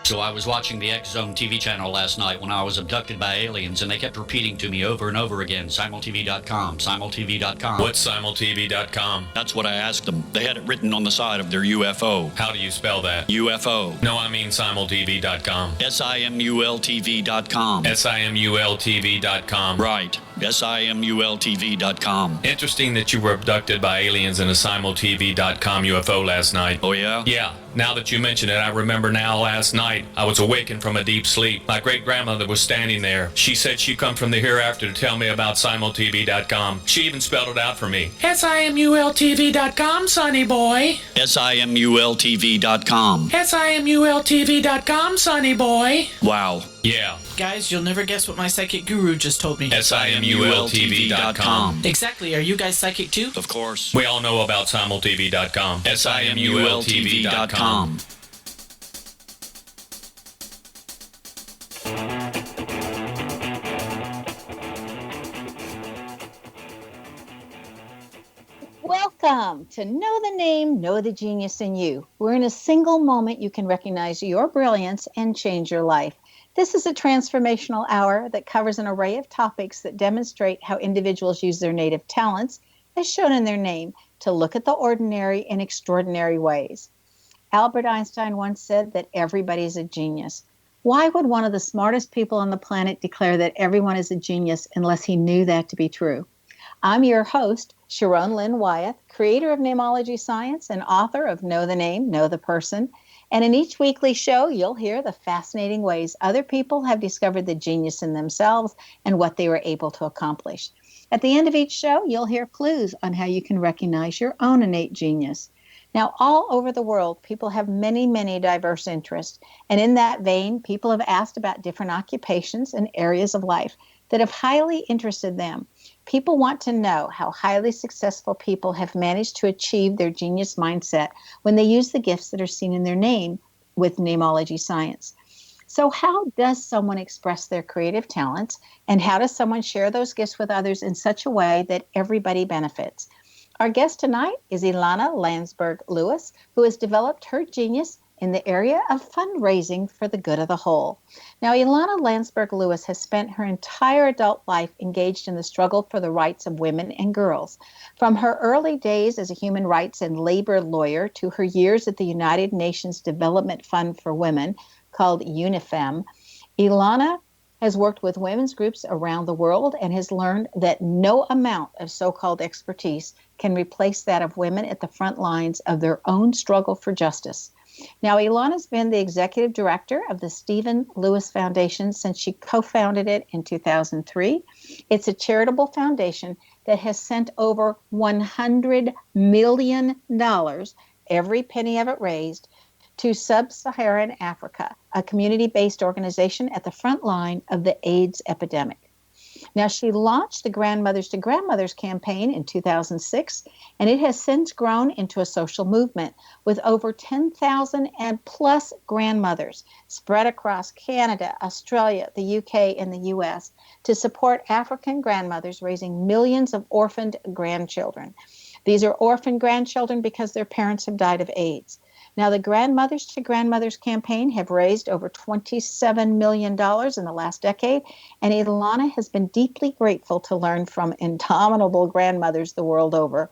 So I was watching the X Zone TV channel last night when I was abducted by aliens, and they kept repeating to me over and over again, simultv.com, simultv.com. What's simultv.com? That's what I asked them. They had it written on the side of their UFO. How do you spell that? UFO. No, I mean simultv.com. simultv.com. simultv.com. Right. simultv.com. Interesting that you were abducted by aliens in a simultv.com UFO last night. Oh, yeah? Yeah. Now that you mention it, I remember now last night I was awakened from a deep sleep. My great-grandmother was standing there. She said she'd come from the hereafter to tell me about simultv.com. She even spelled it out for me. simultv.com, sonny boy. simultv.com. simultv.com, sonny boy. Wow. Yeah. Guys, you'll never guess what my psychic guru just told me. simultv.com. Exactly. Are you guys psychic too? Of course. We all know about simultv.com. simultv.com. Welcome to Know the Name, Know the Genius in You, where in a single moment you can recognize your brilliance and change your life. This is a transformational hour that covers an array of topics that demonstrate how individuals use their native talents, as shown in their name, to look at the ordinary in extraordinary ways. Albert Einstein once said that everybody is a genius. Why would one of the smartest people on the planet declare that everyone is a genius unless he knew that to be true? I'm your host, Sharon Lynn Wyeth, creator of Namology Science and author of Know the Name, Know the Person. And in each weekly show, you'll hear the fascinating ways other people have discovered the genius in themselves and what they were able to accomplish. At the end of each show, you'll hear clues on how you can recognize your own innate genius. Now, all over the world, people have many, many diverse interests. And in that vein, people have asked about different occupations and areas of life that have highly interested them. People want to know how highly successful people have managed to achieve their genius mindset when they use the gifts that are seen in their name with Namology Science. So how does someone express their creative talents, and how does someone share those gifts with others in such a way that everybody benefits? Our guest tonight is Ilana Landsberg-Lewis, who has developed her genius in the area of fundraising for the good of the whole. Now, Ilana Landsberg-Lewis has spent her entire adult life engaged in the struggle for the rights of women and girls. From her early days as a human rights and labor lawyer to her years at the United Nations Development Fund for Women, called UNIFEM, Ilana has worked with women's groups around the world and has learned that no amount of so-called expertise can replace that of women at the front lines of their own struggle for justice. Now, Ilana's been the executive director of the Stephen Lewis Foundation since she co-founded it in 2003. It's a charitable foundation that has sent over $100 million, every penny of it raised, to sub-Saharan Africa, a community-based organization at the front line of the AIDS epidemic. Now, she launched the Grandmothers to Grandmothers campaign in 2006, and it has since grown into a social movement with over 10,000 and plus grandmothers spread across Canada, Australia, the UK, and the US to support African grandmothers raising millions of orphaned grandchildren. These are orphaned grandchildren because their parents have died of AIDS. Now, the Grandmothers to Grandmothers campaign have raised over $27 million in the last decade, and Ilana has been deeply grateful to learn from indomitable grandmothers the world over.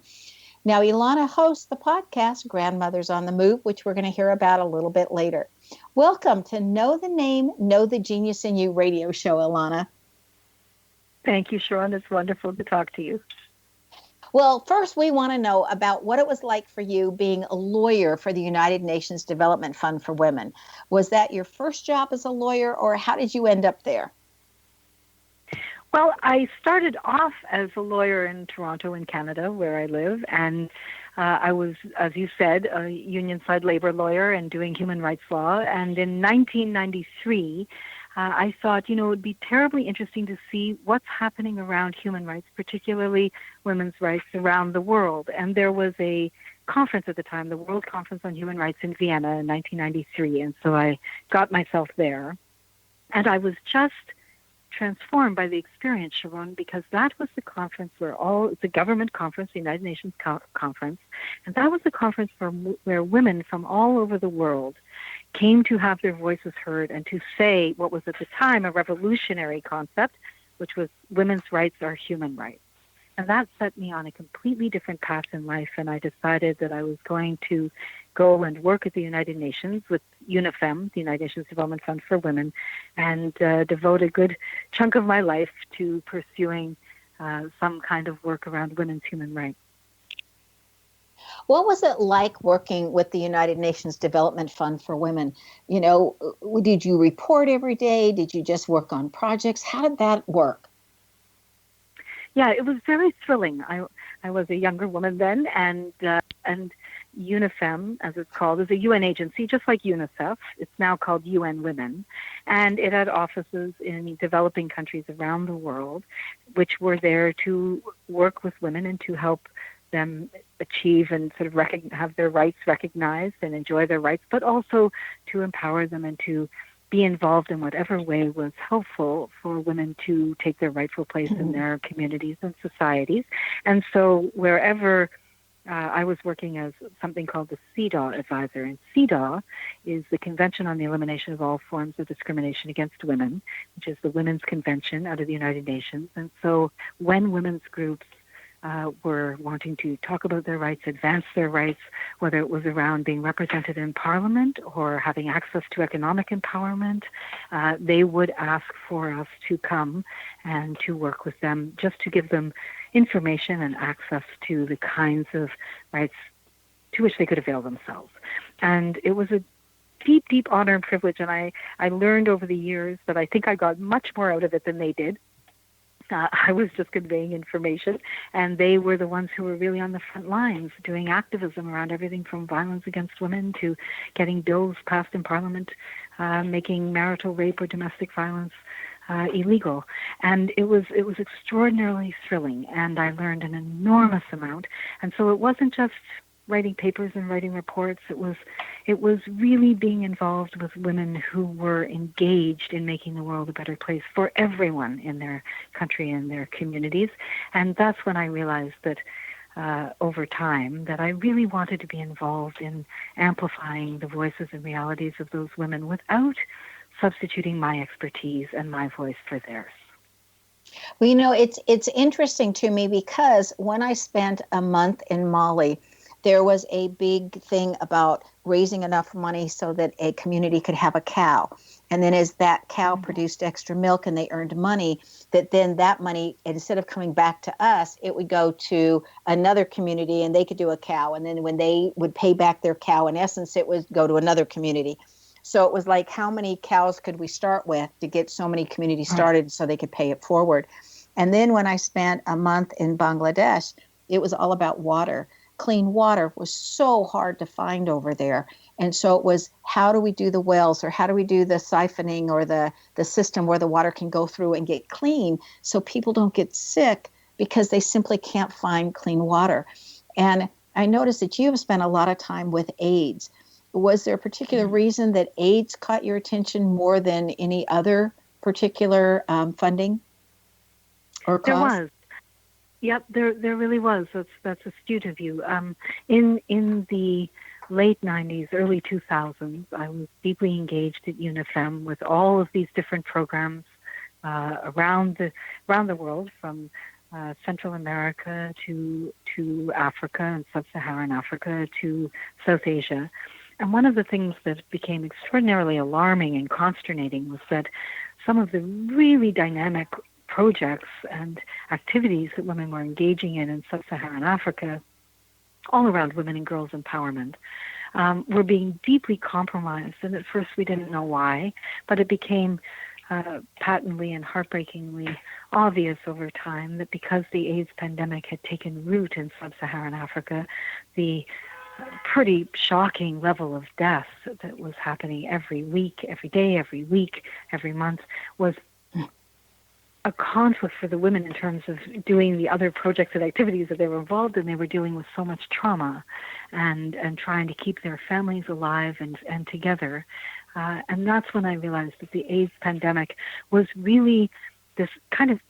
Now, Ilana hosts the podcast Grandmothers on the Move, which we're going to hear about a little bit later. Welcome to Know the Name, Know the Genius in You radio show, Ilana. Thank you, Sharon. It's wonderful to talk to you. Well, first, we want to know about what it was like for you being a lawyer for the United Nations Development Fund for Women. Was that your first job as a lawyer, or how did you end up there? Well, I started off as a lawyer in Toronto, in Canada, where I live, and I was, as you said, a union-side labor lawyer and doing human rights law. And in 1993, I thought, it would be terribly interesting to see what's happening around human rights, particularly women's rights around the world. And there was a conference at the time, the World Conference on Human Rights in Vienna in 1993. And so I got myself there. And I was just transformed by the experience, Sharon, because that was the conference it's a government conference, the United Nations conference, and that was the conference where women from all over the world came to have their voices heard and to say what was at the time a revolutionary concept, which was women's rights are human rights. And that set me on a completely different path in life, and I decided that I was going to go and work at the United Nations with UNIFEM, the United Nations Development Fund for Women, and devote a good chunk of my life to pursuing some kind of work around women's human rights. What was it like working with the United Nations Development Fund for Women? You know, did you report every day? Did you just work on projects? How did that work? Yeah, it was very thrilling. I was a younger woman then, and UNIFEM, as it's called, is a UN agency, just like UNICEF. It's now called UN Women, and it had offices in developing countries around the world, which were there to work with women and to help them achieve and sort of have their rights recognized and enjoy their rights, but also to empower them and to be involved in whatever way was helpful for women to take their rightful place in their communities and societies. And so wherever I was working as something called the CEDAW advisor, and CEDAW is the Convention on the Elimination of All Forms of Discrimination Against Women, which is the Women's Convention out of the United Nations. And so when women's groups were wanting to talk about their rights, advance their rights, whether it was around being represented in Parliament or having access to economic empowerment, they would ask for us to come and to work with them just to give them information and access to the kinds of rights to which they could avail themselves. And it was a deep, deep honor and privilege, and I learned over the years that I think I got much more out of it than they did. I was just conveying information, and they were the ones who were really on the front lines doing activism around everything from violence against women to getting bills passed in Parliament, making marital rape or domestic violence illegal. And it was extraordinarily thrilling, and I learned an enormous amount. And so it wasn't just writing papers and writing reports. It was really being involved with women who were engaged in making the world a better place for everyone in their country and their communities. And that's when I realized that over time that I really wanted to be involved in amplifying the voices and realities of those women without substituting my expertise and my voice for theirs. Well, you know, it's interesting to me because when I spent a month in Mali, there was a big thing about raising enough money so that a community could have a cow. And then as that cow produced extra milk and they earned money, that money, instead of coming back to us, it would go to another community and they could do a cow. And then when they would pay back their cow, in essence, it would go to another community. So it was like, how many cows could we start with to get so many communities started so they could pay it forward? And then when I spent a month in Bangladesh, it was all about water. Clean water was so hard to find over there. And so it was, how do we do the wells, or how do we do the siphoning, or the system where the water can go through and get clean so people don't get sick because they simply can't find clean water. And I noticed that you have spent a lot of time with AIDS. Was there a particular reason that AIDS caught your attention more than any other particular funding or cause? There was. Yep, there really was. That's astute of you. In the late 90s, early 2000s, I was deeply engaged at UNIFEM with all of these different programs around the world, from Central America to Africa and sub-Saharan Africa to South Asia. And one of the things that became extraordinarily alarming and consternating was that some of the really dynamic projects and activities that women were engaging in sub-Saharan Africa, all around women and girls' empowerment, were being deeply compromised. And at first we didn't know why, but it became patently and heartbreakingly obvious over time that because the AIDS pandemic had taken root in sub-Saharan Africa, the pretty shocking level of death that was happening every week, every day, every week, every month was a conflict for the women in terms of doing the other projects and activities that they were involved in. They were dealing with so much trauma and trying to keep their families alive and together. And that's when I realized that the AIDS pandemic was really this kind of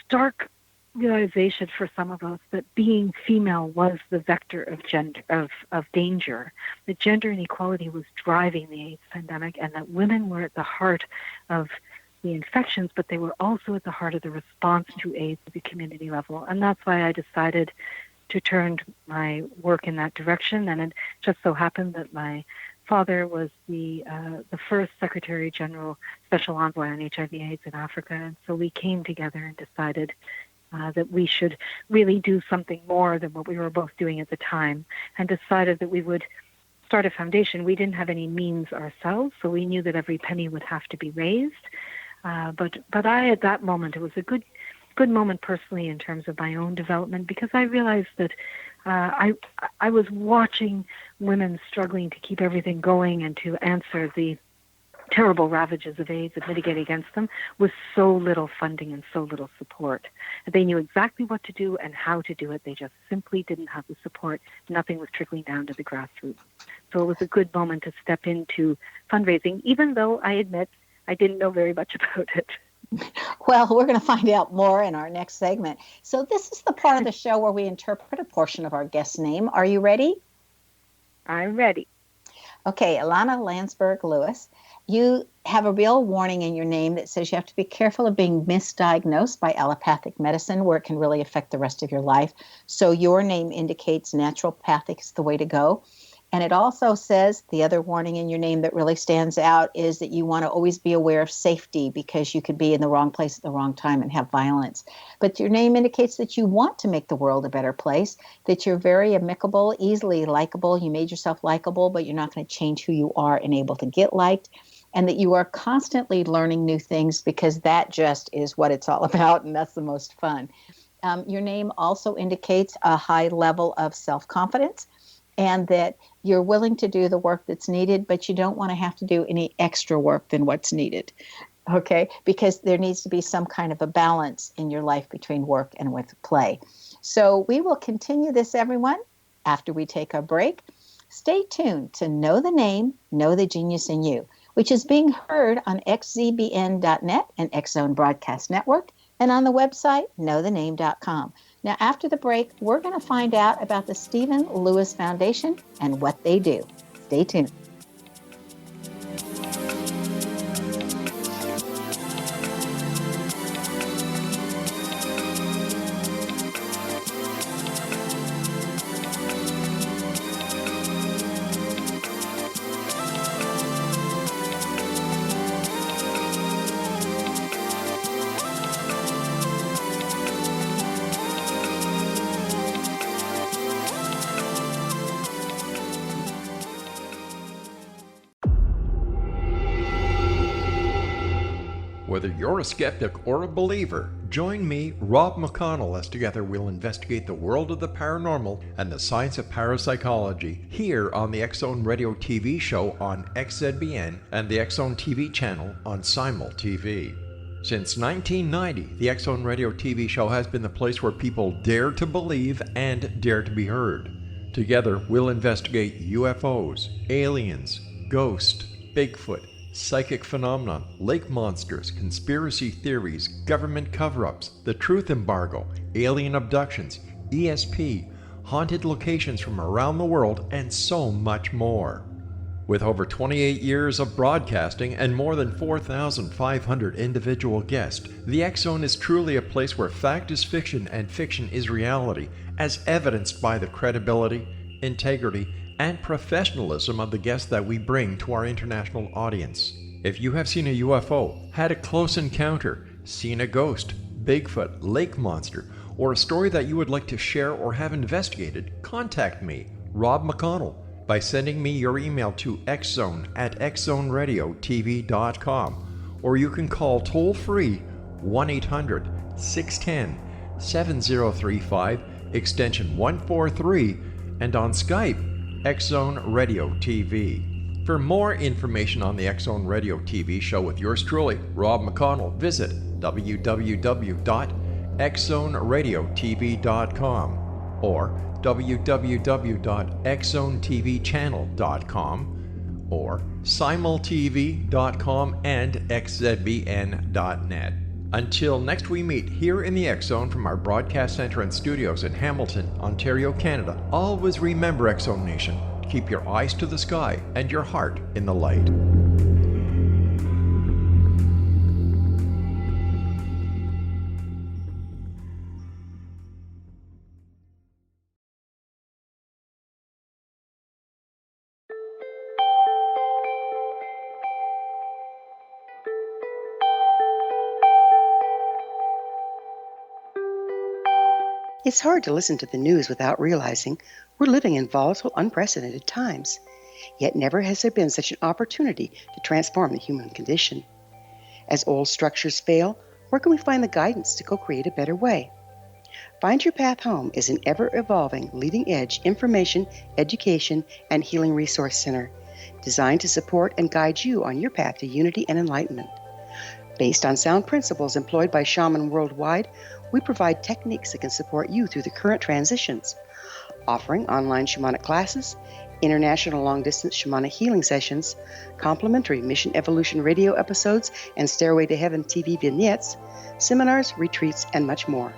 stark realization for some of us that being female was the vector of danger, that gender inequality was driving the AIDS pandemic, and that women were at the heart of the infections, but they were also at the heart of the response to AIDS at the community level. And that's why I decided to turn my work in that direction. And it just so happened that my father was the first Secretary General Special Envoy on HIV/AIDS in Africa, and so we came together and decided that we should really do something more than what we were both doing at the time, and decided that we would start a foundation. We didn't have any means ourselves, so we knew that every penny would have to be raised. But I, at that moment, it was a good moment personally in terms of my own development, because I realized that I was watching women struggling to keep everything going and to answer the terrible ravages of AIDS and mitigate against them with so little funding and so little support. They knew exactly what to do and how to do it. They just simply didn't have the support. Nothing was trickling down to the grassroots. So it was a good moment to step into fundraising, even though I admit I didn't know very much about it. Well, we're going to find out more in our next segment. So this is the part of the show where we interpret a portion of our guest's name. Are you ready? I'm ready. Okay, Ilana Landsberg-Lewis, you have a real warning in your name that says you have to be careful of being misdiagnosed by allopathic medicine, where it can really affect the rest of your life. So your name indicates naturopathic is the way to go. And it also says, the other warning in your name that really stands out is that you want to always be aware of safety, because you could be in the wrong place at the wrong time and have violence. But your name indicates that you want to make the world a better place, that you're very amicable, easily likable. You made yourself likable, but you're not going to change who you are and able to get liked. And that you are constantly learning new things, because that just is what it's all about, and that's the most fun. Your name also indicates a high level of self-confidence, and that you're willing to do the work that's needed, but you don't want to have to do any extra work than what's needed, okay? Because there needs to be some kind of a balance in your life between work and with play. So we will continue this, everyone, after we take a break. Stay tuned to Know the Name, Know the Genius in You, which is being heard on xzbn.net and X Zone Broadcast Network, and on the website, knowthename.com. Now, after the break, we're going to find out about the Stephen Lewis Foundation and what they do. Stay tuned. Whether you're a skeptic or a believer, join me, Rob McConnell, as together we'll investigate the world of the paranormal and the science of parapsychology here on the X Zone Radio TV show on XZBN and the X Zone TV channel on Simul TV. Since 1990, the X Zone Radio TV show has been the place where people dare to believe and dare to be heard. Together, we'll investigate UFOs, aliens, ghosts, Bigfoot, psychic phenomenon, lake monsters, conspiracy theories, government cover-ups, the truth embargo, alien abductions, ESP, haunted locations from around the world, and so much more. With over 28 years of broadcasting and more than 4,500 individual guests, the X Zone is truly a place where fact is fiction and fiction is reality, as evidenced by the credibility, integrity, and professionalism of the guests that we bring to our international audience. If you have seen a UFO, had a close encounter, seen a ghost, Bigfoot, lake monster, or a story that you would like to share or have investigated, contact me, Rob McConnell, by sending me your email to xzone@xzoneradiotv.com, or you can call toll-free 1-800-610-7035, extension 143, and on Skype, X Zone Radio TV. For more information on the X Zone Radio TV show with yours truly, Rob McConnell, visit www.xzoneradiotv.com or www.xzonetvchannel.com or simultv.com and xzbn.net. Until next we meet here in the X Zone from our broadcast center and studios in Hamilton, Ontario, Canada, always remember, X Zone Nation, keep your eyes to the sky and your heart in the light. It's hard to listen to the news without realizing we're living in volatile, unprecedented times. Yet never has there been such an opportunity to transform the human condition. As old structures fail, where can we find the guidance to co-create a better way? Find Your Path Home is an ever-evolving, leading-edge information, education, and healing resource center designed to support and guide you on your path to unity and enlightenment. Based on sound principles employed by shamans worldwide, we provide techniques that can support you through the current transitions, offering online shamanic classes, international long-distance shamanic healing sessions, complimentary Mission Evolution radio episodes and Stairway to Heaven TV vignettes, seminars, retreats, and much more.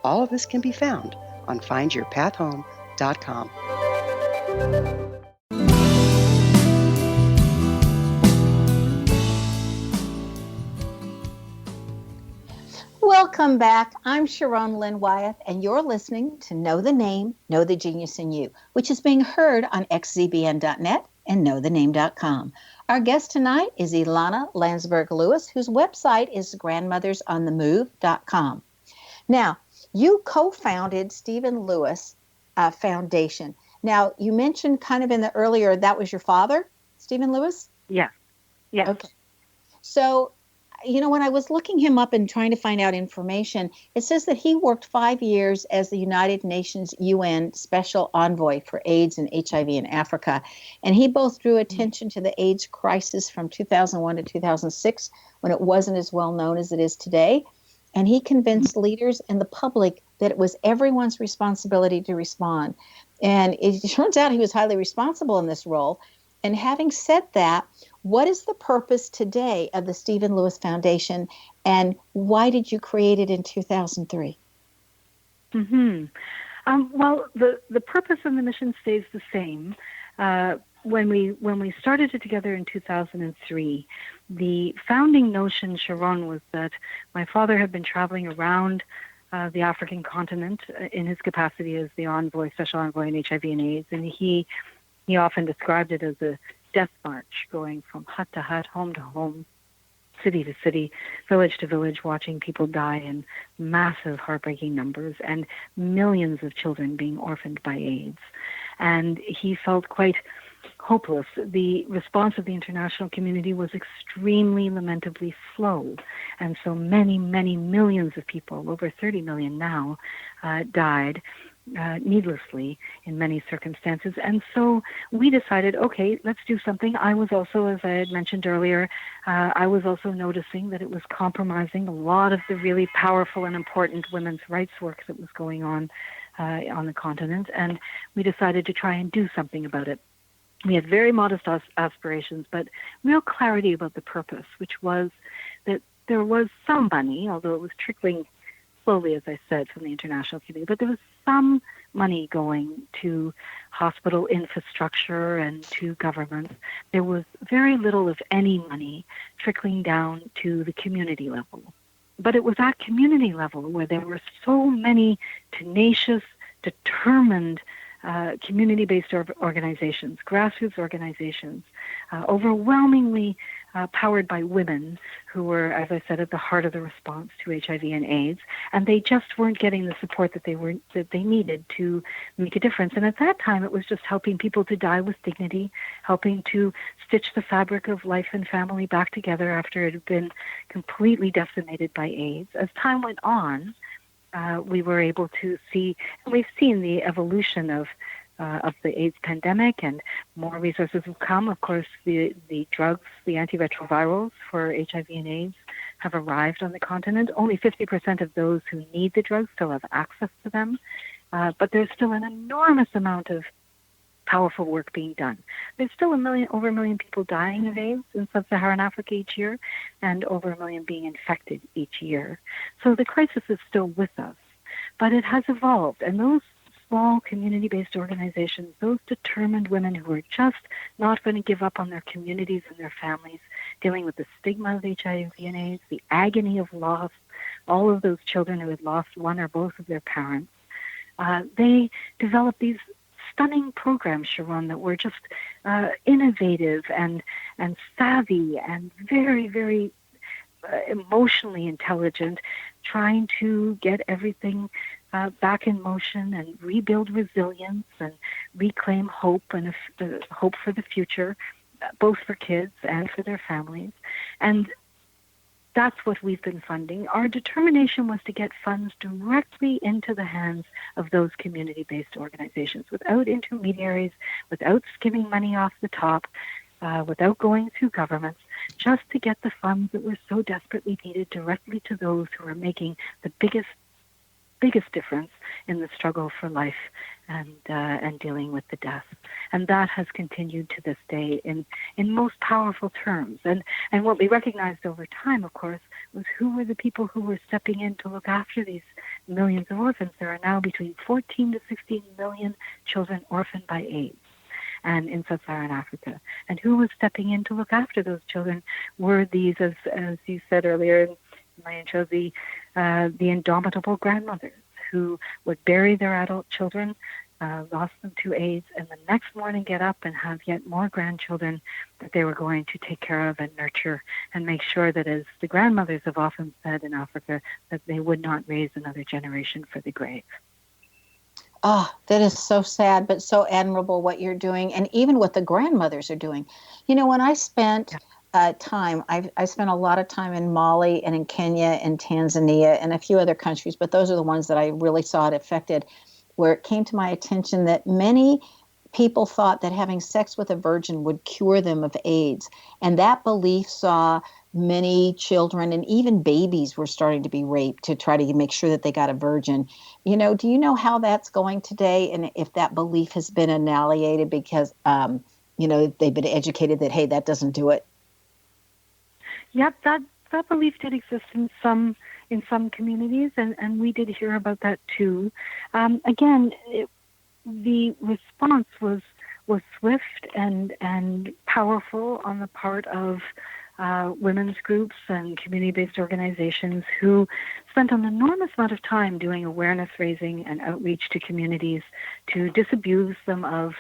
All of this can be found on findyourpathhome.com. Welcome back. I'm Sharon Lynn Wyeth, and you're listening to Know the Name, Know the Genius in You, which is being heard on xzbn.net and knowthename.com. Our guest tonight is Ilana Landsberg-Lewis, whose website is grandmothersonthemove.com. Now, you co-founded Stephen Lewis Foundation. Now, you mentioned kind of in the earlier, that was your father, Stephen Lewis? Yeah. Yes. Okay. So, when I was looking him up and trying to find out information, it says that he worked 5 years as the United Nations UN Special Envoy for AIDS and HIV in Africa. And he both drew attention to the AIDS crisis from 2001 to 2006, when it wasn't as well known as it is today. And he convinced leaders and the public that it was everyone's responsibility to respond. And it turns out he was highly responsible in this role. And having said that, what is the purpose today of the Stephen Lewis Foundation, and why did you create it in 2003? Well, the purpose and the mission stays the same. When we started it together in 2003, the founding notion, Sharon, was that my father had been traveling around the African continent in his capacity as the special envoy in HIV and AIDS, and he often described it as a death march, going from hut to hut, home to home, city to city, village to village, watching people die in massive, heartbreaking numbers, and millions of children being orphaned by AIDS. And he felt quite hopeless. The response of the international community was extremely lamentably slow. And so many, many millions of people, over 30 million now, died needlessly in many circumstances. And so we decided, okay, let's do something. I was also, as I had mentioned earlier, I was also noticing that it was compromising a lot of the really powerful and important women's rights work that was going on the continent. And we decided to try and do something about it. We had very modest aspirations, but real clarity about the purpose, which was that there was some money, although it was trickling slowly, as I said, from the international community, but there was some money going to hospital infrastructure and to governments. There was very little, if any, money trickling down to the community level. But it was at community level where there were so many tenacious, determined community-based organizations, grassroots organizations, overwhelmingly powered by women who were, as I said, at the heart of the response to HIV and AIDS, and they just weren't getting the support that they needed to make a difference. And at that time, it was just helping people to die with dignity, helping to stitch the fabric of life and family back together after it had been completely decimated by AIDS. As time went on, we were able to see, and we've seen the evolution of the AIDS pandemic, and more resources have come. Of course, the drugs, the antiretrovirals for HIV and AIDS have arrived on the continent. Only 50% of those who need the drugs still have access to them, but there's still an enormous amount of powerful work being done. There's still over a million people dying of AIDS in sub-Saharan Africa each year, and over 1 million being infected each year. So the crisis is still with us, but it has evolved. And those small community-based organizations, those determined women who are just not going to give up on their communities and their families, dealing with the stigma of HIV and AIDS, the agony of loss, all of those children who had lost one or both of their parents, they developed these stunning programs, Sharon, that were just innovative and savvy and very, very emotionally intelligent, trying to get everything back in motion and rebuild resilience and reclaim hope and hope for the future, both for kids and for their families. And that's what we've been funding. Our determination was to get funds directly into the hands of those community-based organizations, without intermediaries, without skimming money off the top, without going through governments, just to get the funds that were so desperately needed directly to those who are making the biggest difference in the struggle for life and dealing with the death. And that has continued to this day in most powerful terms. And what we recognized over time, of course, was who were the people who were stepping in to look after these millions of orphans. There are now between 14 to 16 million children orphaned by AIDS and in sub-Saharan Africa. And who was stepping in to look after those children were these, as you said earlier in my intro, the indomitable grandmothers who would bury their adult children, lost them to AIDS, and the next morning get up and have yet more grandchildren that they were going to take care of and nurture and make sure that, as the grandmothers have often said in Africa, that they would not raise another generation for the grave. Oh, that is so sad, but so admirable what you're doing, and even what the grandmothers are doing. You know, when I spent time, I spent a lot of time in Mali and in Kenya and Tanzania and a few other countries, but those are the ones that I really saw it affected, where it came to my attention that many people thought that having sex with a virgin would cure them of AIDS. And that belief saw many children and even babies were starting to be raped to try to make sure that they got a virgin. You know, do you know how that's going today? And if that belief has been annihilated because, you know, they've been educated that, hey, that doesn't do it? Yep, that belief did exist in some communities, and we did hear about that too. Again, the response was swift and powerful on the part of women's groups and community-based organizations who spent an enormous amount of time doing awareness raising and outreach to communities to disabuse them of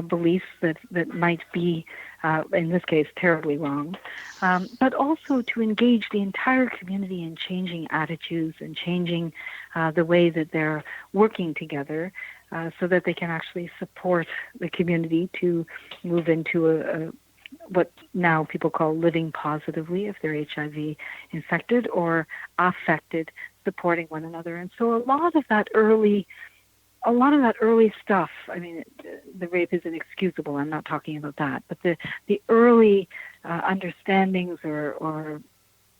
beliefs that might be, in this case, terribly wrong, but also to engage the entire community in changing attitudes and changing the way that they're working together so that they can actually support the community to move into what now people call living positively if they're HIV infected or affected, supporting one another. And so a lot of that early stuff, I mean, the rape is inexcusable, I'm not talking about that, but the early understandings or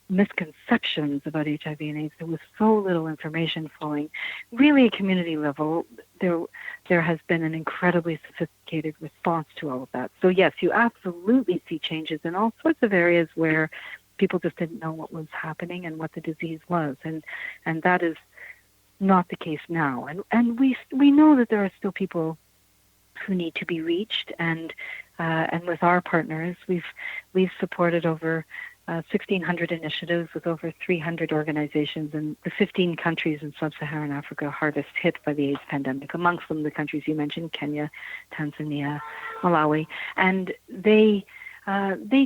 misconceptions about HIV and AIDS, there was so little information flowing. Really, at community level, there has been an incredibly sophisticated response to all of that. So yes, you absolutely see changes in all sorts of areas where people just didn't know what was happening and what the disease was, and that is not the case now. And we know that there are still people who need to be reached, and with our partners, we've supported over 1,600 initiatives with over 300 organizations in the 15 countries in sub-Saharan Africa hardest hit by the AIDS pandemic, amongst them the countries you mentioned, Kenya, Tanzania, Malawi. And they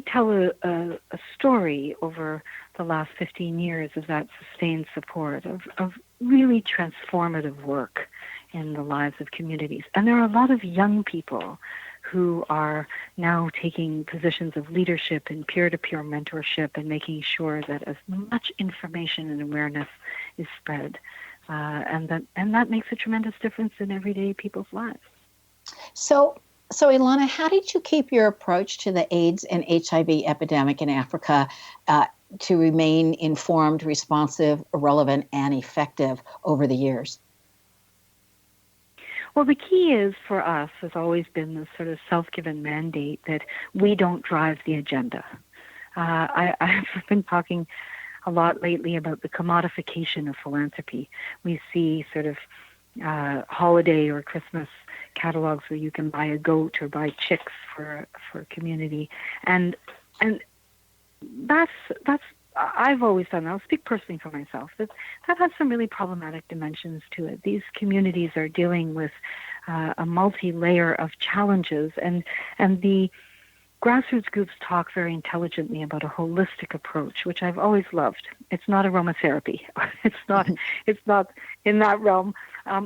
tell a story over the last 15 years of that sustained support, of really transformative work in the lives of communities. And there are a lot of young people who are now taking positions of leadership and peer-to-peer mentorship and making sure that as much information and awareness is spread. And that makes a tremendous difference in everyday people's lives. So Ilana, how did you keep your approach to the AIDS and HIV epidemic in Africa to remain informed, responsive, relevant, and effective over the years? Well, the key is for us has always been this sort of self-given mandate that we don't drive the agenda. I've been talking a lot lately about the commodification of philanthropy. We see sort of holiday or Christmas catalogs where you can buy a goat or buy chicks for a community, and that's I've always done that. I'll speak personally for myself. That has some really problematic dimensions to it. These communities are dealing with a multi-layer of challenges, and the grassroots groups talk very intelligently about a holistic approach, which I've always loved. It's not aromatherapy. It's not in that realm.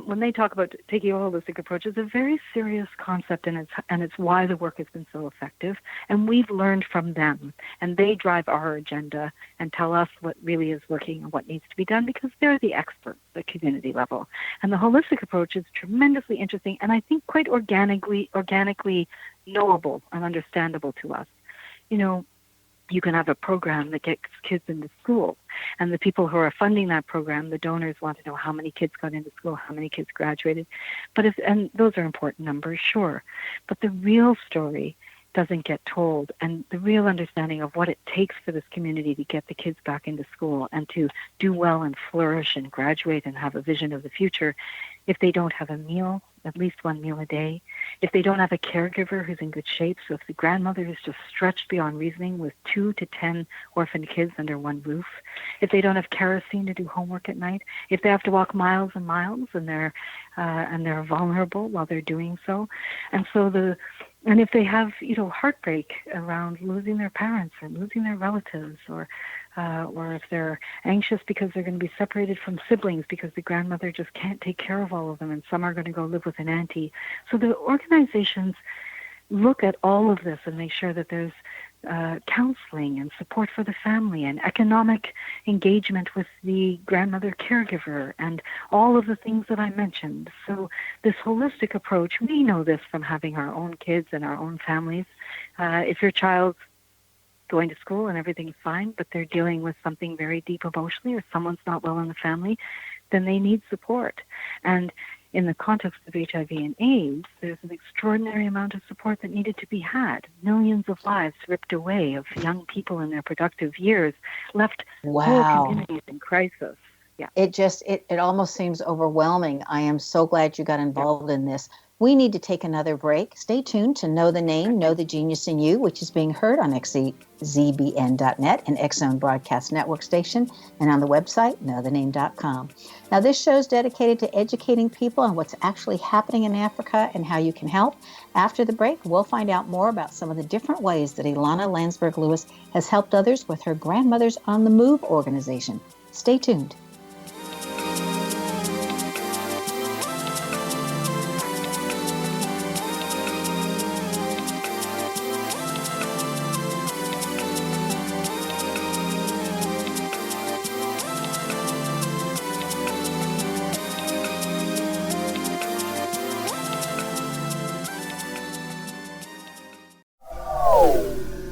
When they talk about taking a holistic approach, it's a very serious concept, and it's why the work has been so effective. And we've learned from them, and they drive our agenda and tell us what really is working and what needs to be done, because they're the experts at the community level. And the holistic approach is tremendously interesting, and I think quite organically knowable and understandable to us. You know, you can have a program that gets kids into school, and the people who are funding that program, the donors, want to know how many kids got into school, how many kids graduated. And those are important numbers, sure. But the real story doesn't get told, and the real understanding of what it takes for this community to get the kids back into school and to do well and flourish and graduate and have a vision of the future. If they don't have a meal, at least one meal a day, if they don't have a caregiver who's in good shape, so if the grandmother is just stretched beyond reasoning with 2 to 10 orphaned kids under one roof, if they don't have kerosene to do homework at night, if they have to walk miles and miles and they're vulnerable while they're doing so, and if they have, heartbreak around losing their parents or losing their relatives, or if they're anxious because they're going to be separated from siblings because the grandmother just can't take care of all of them, and some are going to go live with an auntie. So the organizations look at all of this and make sure that there's counseling and support for the family and economic engagement with the grandmother caregiver and all of the things that I mentioned. So this holistic approach, we know this from having our own kids and our own families. If your child's going to school and everything's fine, but they're dealing with something very deep emotionally, or someone's not well in the family, then they need support. And in the context of HIV and AIDS, there's an extraordinary amount of support that needed to be had. Millions of lives ripped away of young people in their productive years, left whole communities in crisis. Yeah. It almost seems overwhelming. I am so glad you got involved in this. We need to take another break. Stay tuned to Know the Name, Know the Genius in You, which is being heard on xzbn.net, an X-Zone Broadcast Network station, and on the website, knowthename.com. Now, this show is dedicated to educating people on what's actually happening in Africa and how you can help. After the break, we'll find out more about some of the different ways that Ilana Landsberg-Lewis has helped others with her Grandmothers on the Move organization. Stay tuned.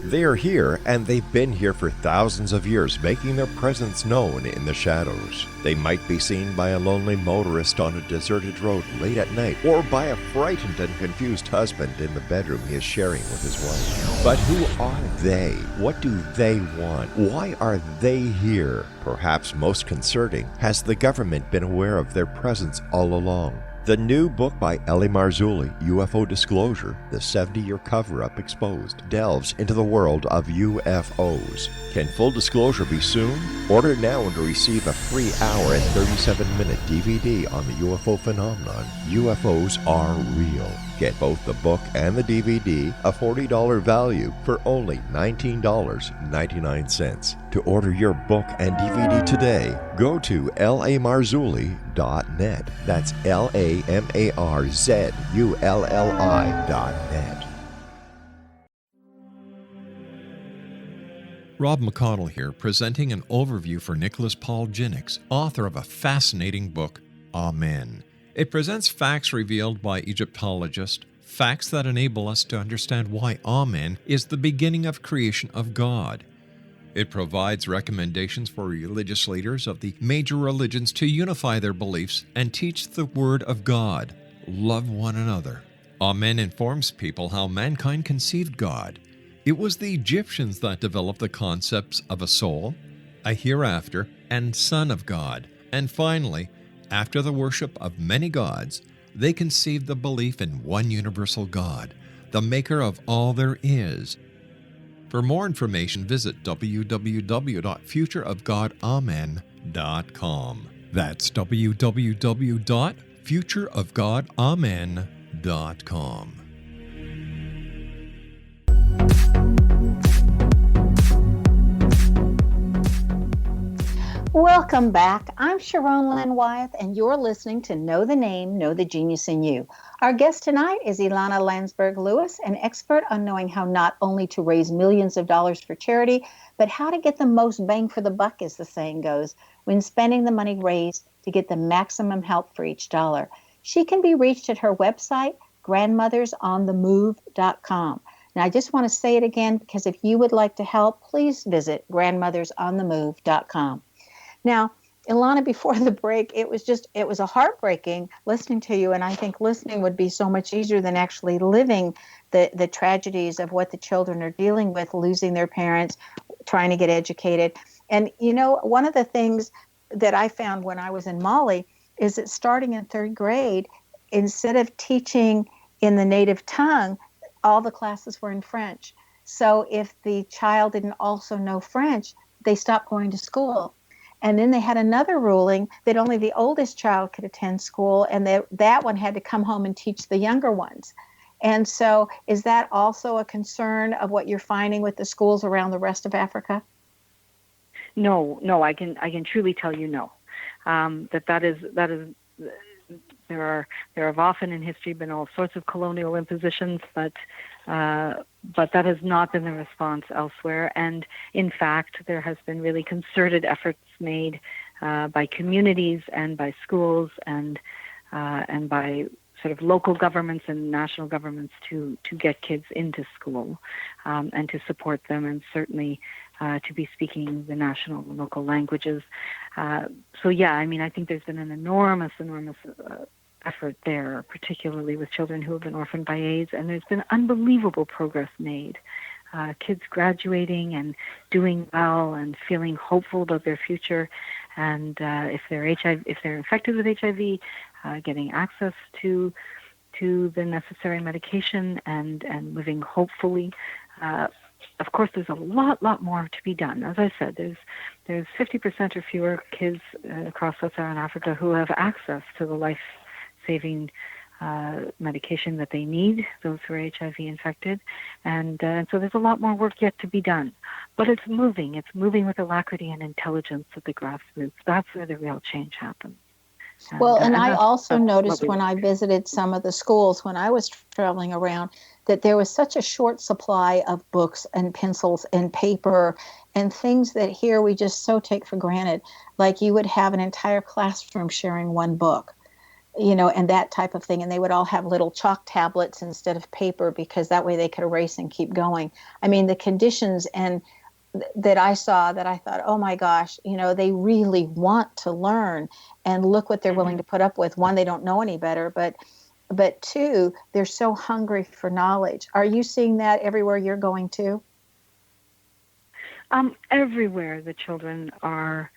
They are here, and they've been here for thousands of years, making their presence known in the shadows. They might be seen by a lonely motorist on a deserted road late at night, or by a frightened and confused husband in the bedroom he is sharing with his wife. But who are they? What do they want? Why are they here? Perhaps most concerning, has the government been aware of their presence all along? The new book by Eli Marzulli, UFO Disclosure, the 70-year cover-up exposed, delves into the world of UFOs. Can full disclosure be soon? Order now and receive a free hour and 37-minute DVD on the UFO phenomenon. UFOs are real. Get both the book and the DVD, a $40 value, for only $19.99. To order your book and DVD today, go to lamarzulli.net. That's LAMARZULLI.net. Rob McConnell here, presenting an overview for Nicholas Paul Jennings, author of a fascinating book, Amen. It presents facts revealed by Egyptologists, facts that enable us to understand why Amen is the beginning of creation of God. It provides recommendations for religious leaders of the major religions to unify their beliefs and teach the Word of God. love one another. Amen informs people how mankind conceived God. It was the Egyptians that developed the concepts of a soul, a hereafter, and Son of God. And finally, after the worship of many gods, they conceived the belief in one universal God, the maker of all there is. For more information, visit www.futureofgodamen.com. That's www.futureofgodamen.com. Welcome back. I'm Sharon Lynn Wyeth, and you're listening to Know the Name, Know the Genius in You. Our guest tonight is Ilana Landsberg-Lewis, an expert on knowing how not only to raise millions of dollars for charity, but how to get the most bang for the buck, as the saying goes, when spending the money raised to get the maximum help for each dollar. She can be reached at her website, grandmothersonthemove.com. Now, I just want to say it again, because if you would like to help, please visit grandmothersonthemove.com. Now, Ilana, before the break, it was a heartbreaking listening to you, and I think listening would be so much easier than actually living the tragedies of what the children are dealing with, losing their parents, trying to get educated. And, you know, one of the things that I found when I was in Mali is that starting in third grade, instead of teaching in the native tongue, all the classes were in French. So if the child didn't also know French, they stopped going to school. And then they had another ruling that only the oldest child could attend school, and that one had to come home and teach the younger ones. And so is that also a concern of what you're finding with the schools around the rest of Africa? No, I can truly tell you no. That is there have often in history been all sorts of colonial impositions, but that has not been the response elsewhere. And in fact, there has been really concerted efforts made by communities and by schools and by sort of local governments and national governments to get kids into school and to support them, and certainly to be speaking the national and local languages. So yeah, I mean, I think there's been an enormous effort there, particularly with children who have been orphaned by AIDS, and there's been unbelievable progress made. Kids graduating and doing well and feeling hopeful about their future, and if they're infected with HIV, getting access to the necessary medication and living hopefully. Of course, there's a lot more to be done. As I said, there's 50% or fewer kids across sub-Saharan Africa who have access to the life-saving medication that they need, those who are HIV infected. And so there's a lot more work yet to be done. But it's moving. It's moving with alacrity and intelligence at the grassroots. That's where the real change happens. And I also noticed when I visited some of the schools when I was traveling around that there was such a short supply of books and pencils and paper and things that here we just so take for granted. Like you would have an entire classroom sharing one book, you know, and that type of thing. And they would all have little chalk tablets instead of paper because that way they could erase and keep going. I mean, the conditions that I saw that I thought, oh my gosh, you know, they really want to learn and look what they're willing to put up with. One, they don't know any better, but two, they're so hungry for knowledge. Are you seeing that everywhere you're going to? Everywhere the children are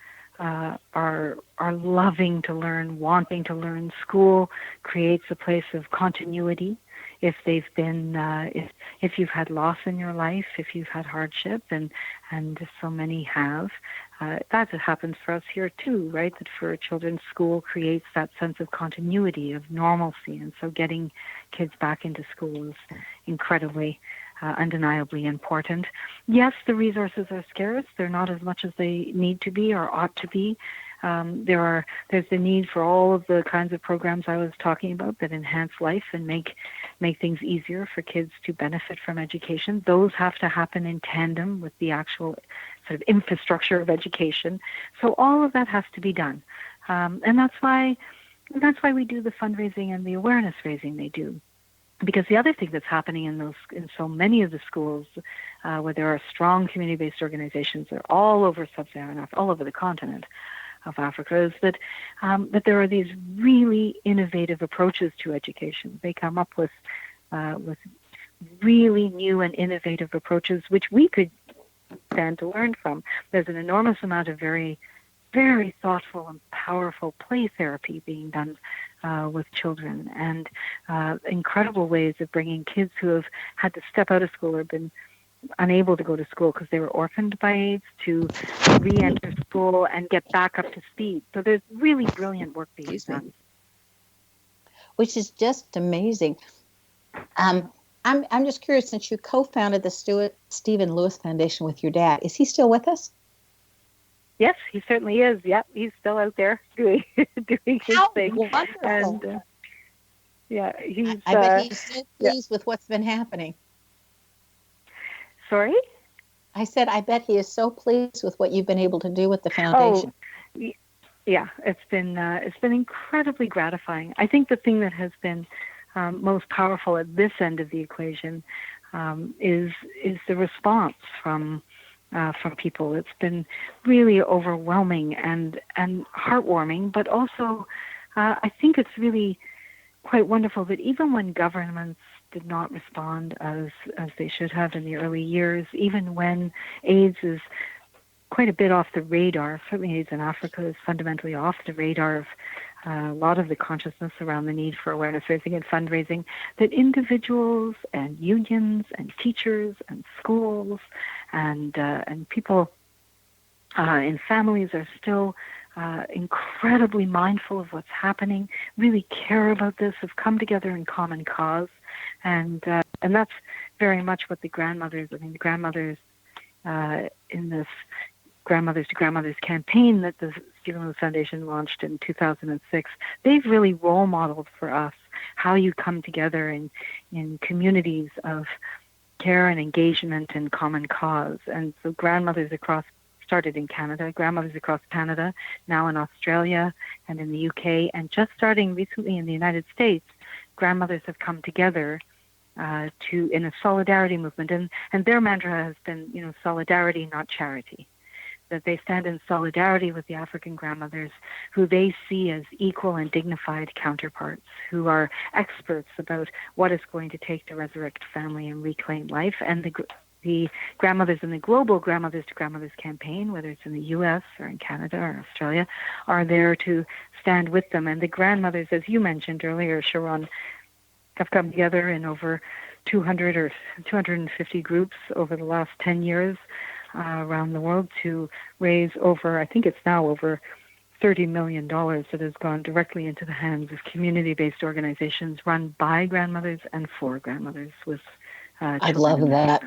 loving to learn, wanting to learn. School creates a place of continuity. If they've been, if you've had loss in your life, if you've had hardship, and so many have, that happens for us here too, right? That for children, school creates that sense of continuity, of normalcy, and so getting kids back into school is incredibly, undeniably important. Yes, the resources are scarce. They're not as much as they need to be or ought to be. There's the need for all of the kinds of programs I was talking about that enhance life and make things easier for kids to benefit from education. Those have to happen in tandem with the actual sort of infrastructure of education. So all of that has to be done, and that's why we do the fundraising and the awareness raising they do. Because the other thing that's happening in so many of the schools, where there are strong community-based organizations, they're all over sub-Saharan Africa, all over the continent. Africa is that that there are these really innovative approaches to education. They come up with really new and innovative approaches which we could stand to learn from. There's an enormous amount of very, very thoughtful and powerful play therapy being done with children, and incredible ways of bringing kids who have had to step out of school or been unable to go to school because they were orphaned by AIDS to re-enter school and get back up to speed. So there's really brilliant work being done. Which is just amazing. I'm just curious, since you co-founded the Stephen Lewis Foundation with your dad, is he still with us? Yes, he certainly is. Yep, he's still out there doing his thing. Wonderful. And he's. I bet he's so pleased with what's been happening. Sorry? I said, I bet he is so pleased with what you've been able to do with the foundation. Oh, yeah, it's been incredibly gratifying. I think the thing that has been most powerful at this end of the equation is the response from people. It's been really overwhelming and heartwarming, but also I think it's really quite wonderful that even when governments did not respond as they should have in the early years, even when AIDS is quite a bit off the radar, certainly AIDS in Africa is fundamentally off the radar of a lot of the consciousness around the need for awareness raising and fundraising, that individuals and unions and teachers and schools and people in families are still incredibly mindful of what's happening, really care about this, have come together in common cause, and that's very much what the grandmothers in this Grandmothers to Grandmothers campaign that the Stephen Lewis Foundation launched in 2006, they've really role modeled for us how you come together in communities of care and engagement and common cause. And so started in Canada, Grandmothers across Canada, now in Australia and in the UK, and just starting recently in the United States, grandmothers have come together in a solidarity movement. And their mantra has been, solidarity, not charity. That they stand in solidarity with the African grandmothers who they see as equal and dignified counterparts, who are experts about what it's going to take to resurrect family and reclaim life. And the grandmothers in the global Grandmothers to Grandmothers campaign, whether it's in the U.S. or in Canada or Australia, are there to stand with them. And the grandmothers, as you mentioned earlier, Sharon, have come together in over 200 or 250 groups over the last 10 years around the world to raise I think it's now over $30 million that has gone directly into the hands of community-based organizations run by grandmothers and for grandmothers with I love that.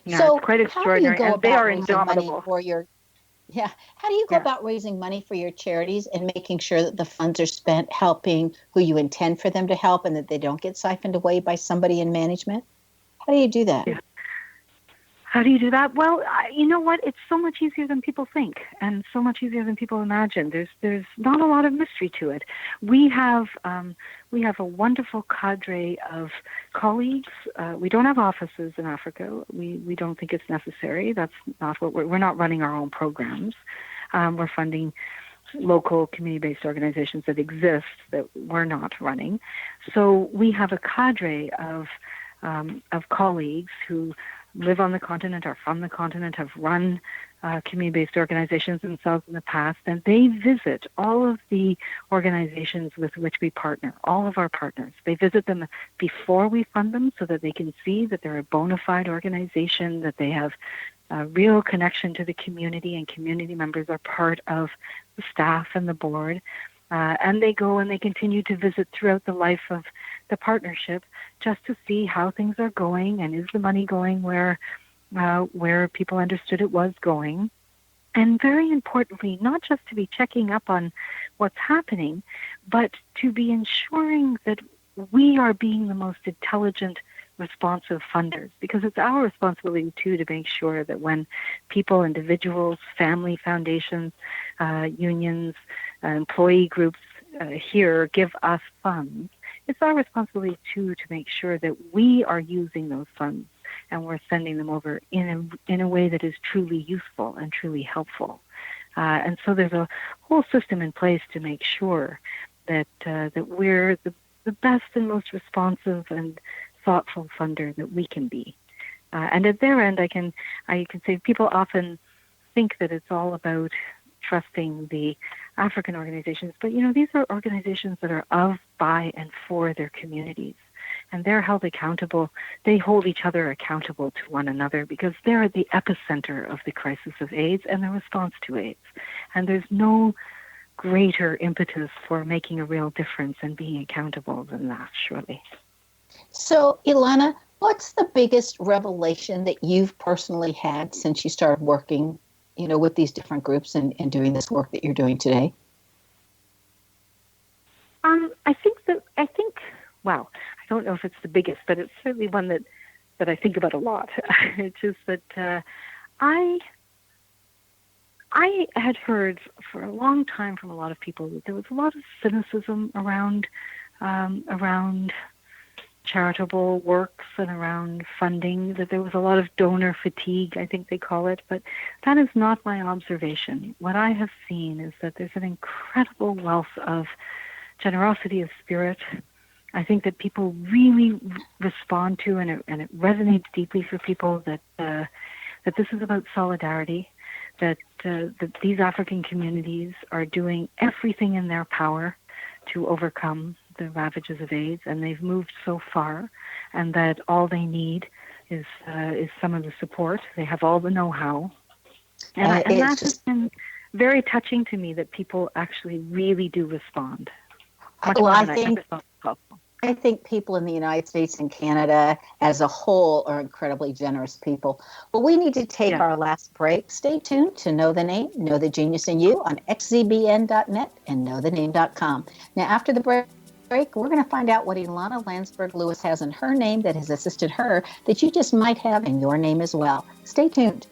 Yeah, so it's quite extraordinary, and they are indomitable. How do you go about raising money for your charities and making sure that the funds are spent helping who you intend for them to help and that they don't get siphoned away by somebody in management? How do you do that? Yeah. How do you do that? Well, you know what? It's so much easier than people think, and so much easier than people imagine. There's not a lot of mystery to it. We have a wonderful cadre of colleagues. We don't have offices in Africa. We don't think it's necessary. That's not what we're not running our own programs. We're funding local community-based organizations that exist that we're not running. So we have a cadre of colleagues who live on the continent, are from the continent, have run community-based organizations themselves in the past, and they visit all of the organizations with which we partner, all of our partners. They visit them before we fund them so that they can see that they're a bona fide organization, that they have a real connection to the community, and community members are part of the staff and the board. And they go and they continue to visit throughout the life of the partnership just to see how things are going and is the money going where people understood it was going. And very importantly, not just to be checking up on what's happening, but to be ensuring that we are being the most intelligent, responsive funders, because it's our responsibility too to make sure that when people, individuals, family foundations, unions, employee groups here give us funds, it's our responsibility too to make sure that we are using those funds and we're sending them over in a way that is truly useful and truly helpful. And so there's a whole system in place to make sure that we're the best and most responsive and thoughtful funder that we can be. And at their end, I can say people often think that it's all about trusting the African organizations, but these are organizations that are of, by, and for their communities. And they're held accountable. They hold each other accountable to one another because they're at the epicenter of the crisis of AIDS and the response to AIDS. And there's no greater impetus for making a real difference and being accountable than that, surely. So, Ilana, what's the biggest revelation that you've personally had since you started working, with these different groups and doing this work that you're doing today? I don't know if it's the biggest, but it's certainly one that I think about a lot. It's just that I had heard for a long time from a lot of people that there was a lot of cynicism around charitable works and around funding, that there was a lot of donor fatigue, I think they call it, but that is not my observation. What I have seen is that there's an incredible wealth of generosity of spirit. I think that people really respond to, and it resonates deeply for people that this is about solidarity, that these African communities are doing everything in their power to overcome the ravages of AIDS, and they've moved so far, and that all they need is some of the support. They have all the know-how, and that has been very touching to me, that people actually really do respond. I think people in the United States and Canada as a whole are incredibly generous people. But we need to take our last break. Stay tuned to Know the Name, Know the Genius in You on xzbn.net and knowthename.com. Now, after the break, we're going to find out what Ilana Landsberg-Lewis has in her name that has assisted her that you just might have in your name as well. Stay tuned.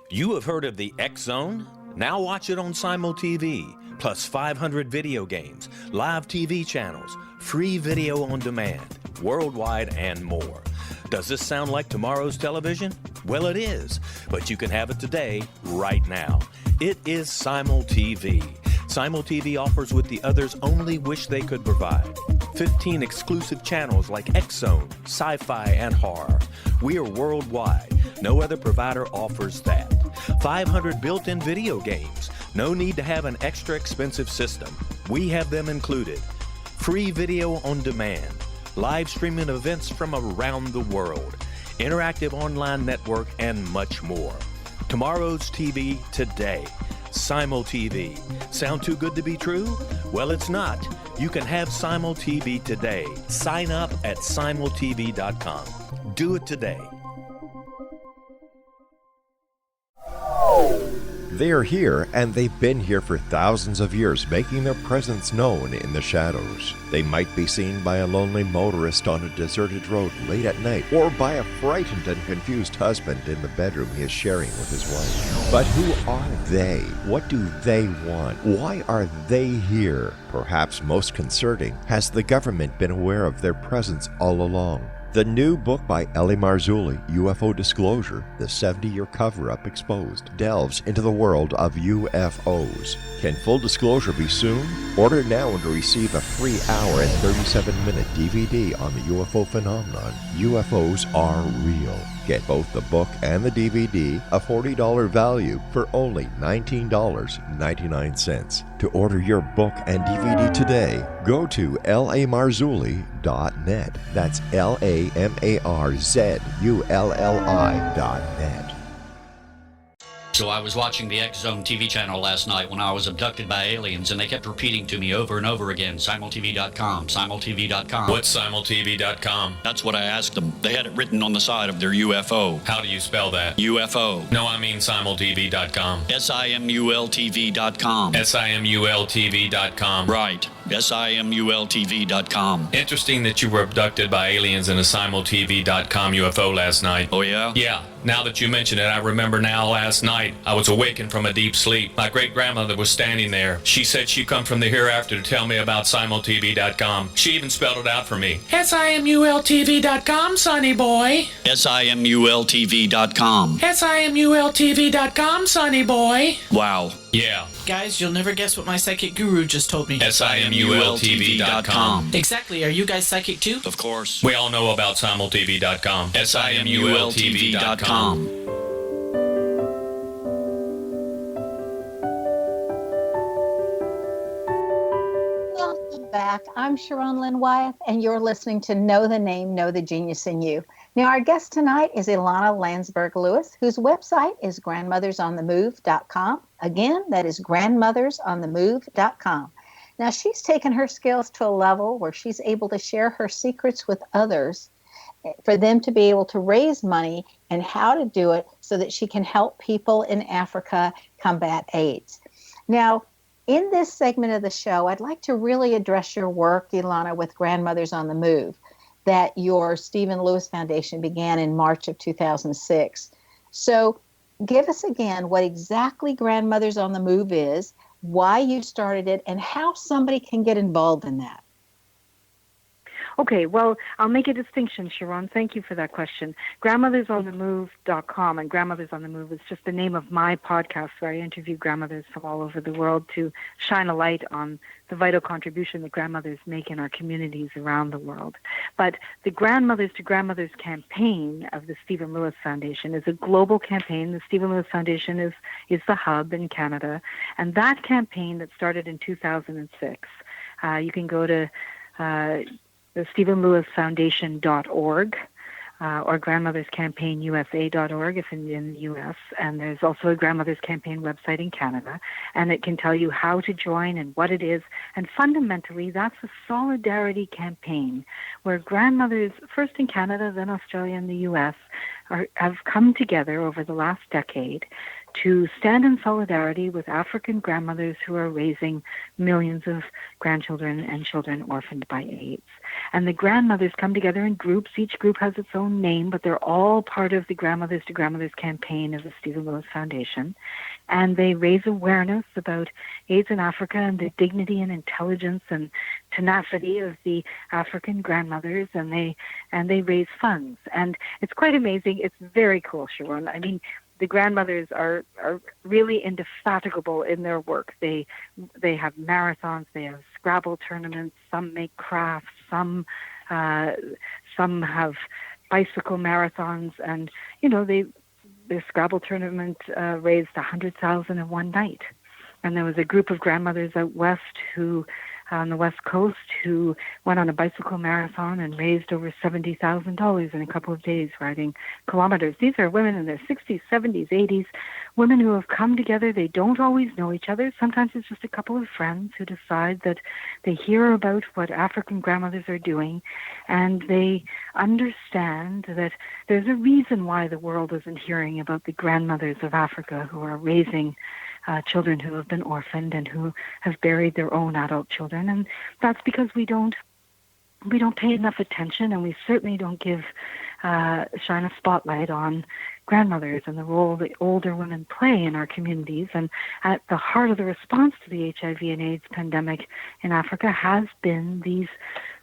You have heard of the X Zone? Now watch it on Simul TV, plus 500 video games, live TV channels, free video on demand, worldwide, and more. Does this sound like tomorrow's television? Well, it is, but you can have it today, right now. It is Simul TV. Simul TV offers what the others only wish they could provide. 15 exclusive channels like X Zone, sci-fi, and horror. We are worldwide. No other provider offers that. 500 built-in video games. No need to have an extra expensive system. We have them included. Free video on demand. Live streaming events from around the world. Interactive online network, and much more. Tomorrow's TV today. Simul TV. Sound too good to be true? Well, it's not. You can have Simul TV today. Sign up at simultv.com. Do it today. They are here, and they've been here for thousands of years, making their presence known in the shadows. They might be seen by a lonely motorist on a deserted road late at night, or by a frightened and confused husband in the bedroom he is sharing with his wife. But who are they? What do they want? Why are they here? Perhaps most concerning, has the government been aware of their presence all along? The new book by L.A. Marzulli, UFO Disclosure, the 70-year cover-up exposed, delves into the world of UFOs. Can full disclosure be soon? Order now and receive a free hour and 37-minute DVD on the UFO phenomenon. UFOs are real. Get both the book and the DVD, a $40 value, for only $19.99. To order your book and DVD today, go to lamarzulli.net. That's LAMARZULLI.net. So I was watching the X Zone TV channel last night when I was abducted by aliens, and they kept repeating to me over and over again, simultv.com, simultv.com. What's simultv.com? That's what I asked them. They had it written on the side of their UFO. How do you spell that? UFO. No, I mean simultv.com. simultv.com. simultv.com. Right. simultv.com. Interesting that you were abducted by aliens in a simultv.com UFO last night. Oh, yeah? Yeah. Now that you mention it, I remember now last night I was awakened from a deep sleep. My great-grandmother was standing there. She said she'd come from the hereafter to tell me about simultv.com. She even spelled it out for me. simultv.com, sonny boy. simultv.com. simultv.com, sonny boy. Wow. Yeah. Guys, you'll never guess what my psychic guru just told me. simultv.com. Exactly. Are you guys psychic too? Of course. We all know about simultv.com. simultv.com. Welcome back. I'm Sharon Lynn Wyeth, and you're listening to Know the Name, Know the Genius in You. Now, our guest tonight is Ilana Landsberg-Lewis, whose website is grandmothersonthemove.com. Again, that is grandmothersonthemove.com. Now, she's taken her skills to a level where she's able to share her secrets with others for them to be able to raise money and how to do it so that she can help people in Africa combat AIDS. Now, in this segment of the show, I'd like to really address your work, Ilana, with Grandmothers on the Move, that your Stephen Lewis Foundation began in March of 2006. So give us again what exactly Grandmothers on the Move is, why you started it, and how somebody can get involved in that. Okay, well, I'll make a distinction, Sharon. Thank you for that question. Grandmothersonthemove.com, and Grandmothers on the Move is just the name of my podcast where I interview grandmothers from all over the world to shine a light on the vital contribution that grandmothers make in our communities around the world. But the Grandmothers to Grandmothers campaign of the Stephen Lewis Foundation is a global campaign. The Stephen Lewis Foundation is the hub in Canada, and that campaign that started in 2006, you can go to the StephenLewisFoundation.org or GrandmothersCampaignUSA.org if in the U.S. And there's also a Grandmothers Campaign website in Canada, and it can tell you how to join and what it is. And fundamentally, that's a solidarity campaign where grandmothers, first in Canada, then Australia and the U.S., have come together over the last decade to stand in solidarity with African grandmothers who are raising millions of grandchildren and children orphaned by AIDS. And the grandmothers come together in groups. Each group has its own name, but they're all part of the Grandmothers to Grandmothers campaign of the Stephen Lewis Foundation. And they raise awareness about AIDS in Africa and the dignity and intelligence and tenacity of the African grandmothers, and they raise funds. And it's quite amazing. It's very cool, Sharon. I mean, the grandmothers are really indefatigable in their work. They have marathons, they have Scrabble tournaments, some make crafts, some have bicycle marathons, and the Scrabble tournament raised $100,000 in one night. And there was a group of grandmothers out west on the West Coast who went on a bicycle marathon and raised over $70,000 in a couple of days riding kilometers. These are women in their 60s, 70s, 80s, women who have come together. They don't always know each other. Sometimes it's just a couple of friends who decide that they hear about what African grandmothers are doing, and they understand that there's a reason why the world isn't hearing about the grandmothers of Africa who are raising children who have been orphaned and who have buried their own adult children. And that's because we don't pay enough attention, and we certainly don't shine a spotlight on grandmothers and the role that older women play in our communities. And at the heart of the response to the HIV and AIDS pandemic in Africa has been these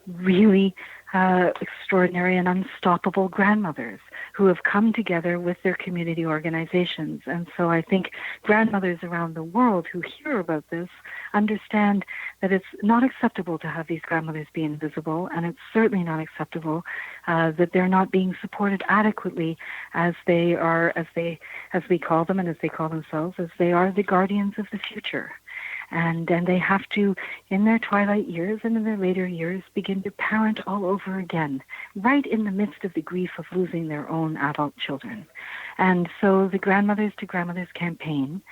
really extraordinary and unstoppable grandmothers who have come together with their community organizations. And so I think grandmothers around the world who hear about this understand that it's not acceptable to have these grandmothers be invisible, and it's certainly not acceptable that they're not being supported adequately as we call them and as they call themselves, as they are the guardians of the future. And then they have to, in their twilight years and in their later years, begin to parent all over again, right in the midst of the grief of losing their own adult children. And so the Grandmothers to Grandmothers campaign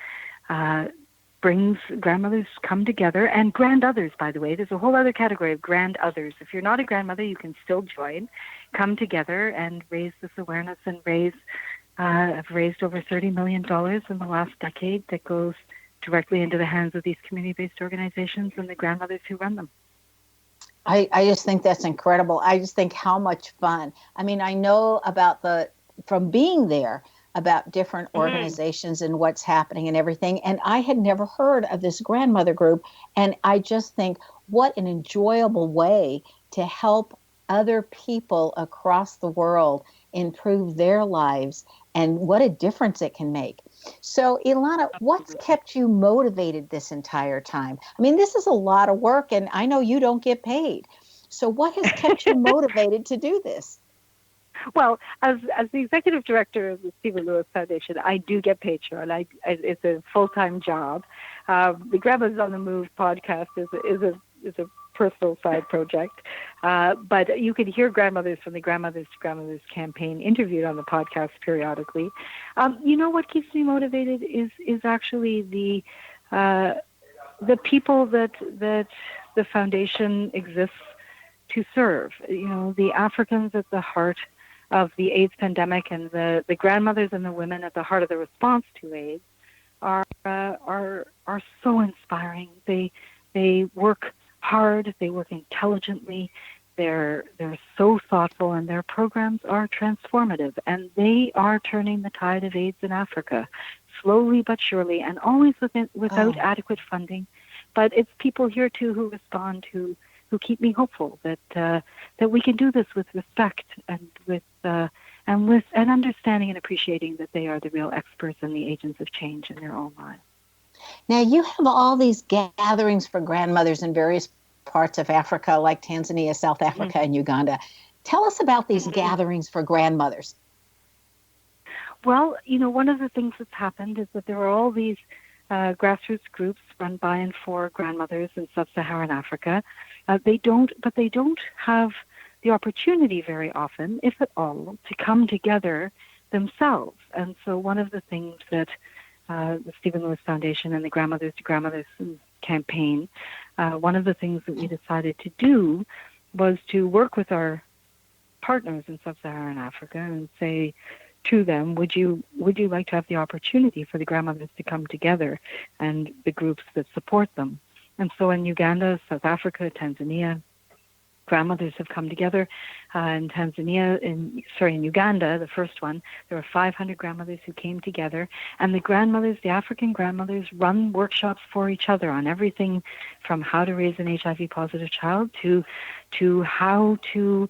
brings grandmothers come together, and grand-others, by the way. There's a whole other category of grand-others. If you're not a grandmother, you can still join, come together and raise this awareness and have raised over $30 million in the last decade that goes directly into the hands of these community-based organizations and the grandmothers who run them. I just think that's incredible. I just think how much fun. I mean, I know from being there, about different organizations and what's happening and everything. And I had never heard of this grandmother group. And I just think what an enjoyable way to help other people across the world improve their lives and what a difference it can make. So, Ilana, what's kept you motivated this entire time? I mean, this is a lot of work, and I know you don't get paid. So what has kept you motivated to do this? Well, as the executive director of the Stephen Lewis Foundation, I do get paid, Sharon. It's a full-time job. The Grandmas on the Move podcast is a personal side project. But you can hear grandmothers from the Grandmothers to Grandmothers campaign interviewed on the podcast periodically. You know what keeps me motivated is actually the people that the foundation exists to serve. You know, the Africans at the heart of the AIDS pandemic and the grandmothers and the women at the heart of the response to AIDS are so inspiring. They work hard, they work intelligently, they're so thoughtful, and their programs are transformative, and they are turning the tide of AIDS in Africa, slowly but surely, and always without adequate funding. But it's people here too who respond, who keep me hopeful that we can do this with respect and with an understanding and appreciating that they are the real experts and the agents of change in their own lives. Now, you have all these gatherings for grandmothers in various parts of Africa, like Tanzania, South Africa, and Uganda. Tell us about these gatherings for grandmothers. Well, you know, one of the things that's happened is that there are all these grassroots groups run by and for grandmothers in sub-Saharan Africa. They don't have the opportunity very often, if at all, to come together themselves. And so one of the things that the Stephen Lewis Foundation and the Grandmothers to Grandmothers campaign, one of the things that we decided to do was to work with our partners in sub-Saharan Africa and say to them, would you like to have the opportunity for the grandmothers to come together and the groups that support them? And so in Uganda, South Africa, Tanzania, grandmothers have come together. In Uganda, the first one, there were 500 grandmothers who came together, and the African grandmothers, run workshops for each other on everything from how to raise an HIV-positive child to how to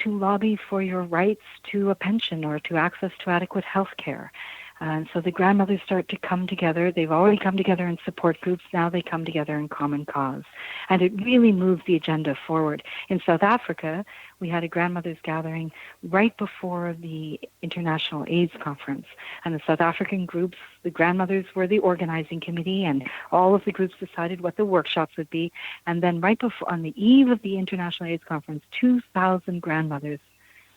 lobby for your rights to a pension or to access to adequate health care. And so the grandmothers start to come together. They've already come together in support groups. Now they come together in common cause. And it really moves the agenda forward. In South Africa, we had a grandmothers gathering right before the International AIDS Conference. And the South African groups, the grandmothers were the organizing committee, and all of the groups decided what the workshops would be. And then right before, on the eve of the International AIDS Conference, 2,000 grandmothers